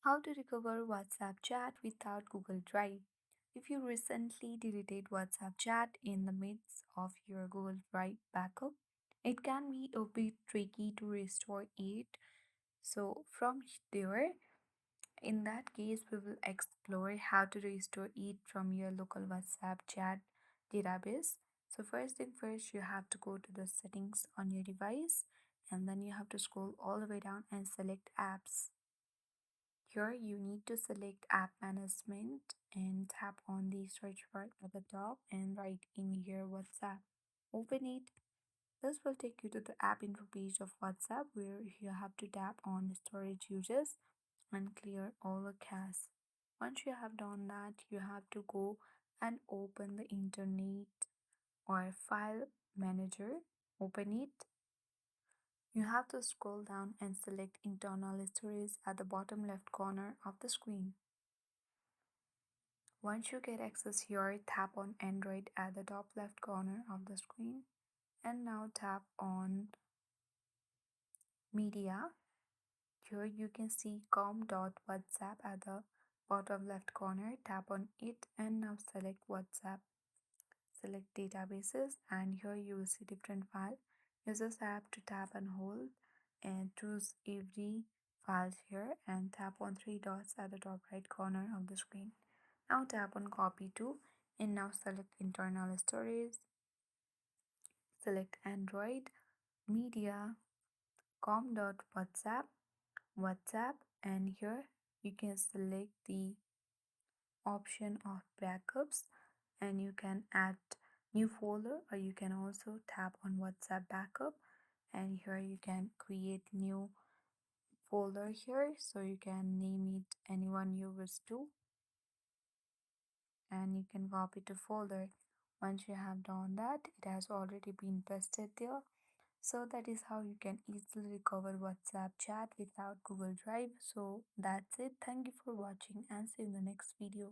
How to recover WhatsApp chat without Google Drive. If you recently deleted WhatsApp chat in the midst of your Google Drive backup, it can be a bit tricky to restore it. So, from there, in that case, we will explore how to restore it from your local WhatsApp chat database. So, first thing first, you have to go to the settings on your device and then you have to scroll all the way down and select apps. Here you need to select app management and tap on the search bar at the top and write in here WhatsApp. Open it. This will take you to the app info page of WhatsApp where you have to tap on storage uses and clear all the cache. Once you have done that, you have to go and open the internet or file manager. Open it. You have to scroll down and select internal storage at the bottom left corner of the screen. Once you get access here, tap on Android at the top left corner of the screen and now tap on Media. Here you can see com.whatsapp at the bottom left corner. Tap on it and now select WhatsApp. Select databases and here you will see different file. Use this app to tap and hold and choose every file here and tap on three dots at the top right corner of the screen. Now tap on copy to and now select internal storage. Select Android, Media, com.whatsapp, WhatsApp, and here you can select the option of backups and you can add new folder or you can also tap on WhatsApp backup and here you can create new folder here so you can name it anyone you wish to and you can copy to folder. Once you have done that, it has already been pasted there. So that is how you can easily recover WhatsApp chat without Google Drive. So that's it. Thank you for watching and see you in the next video.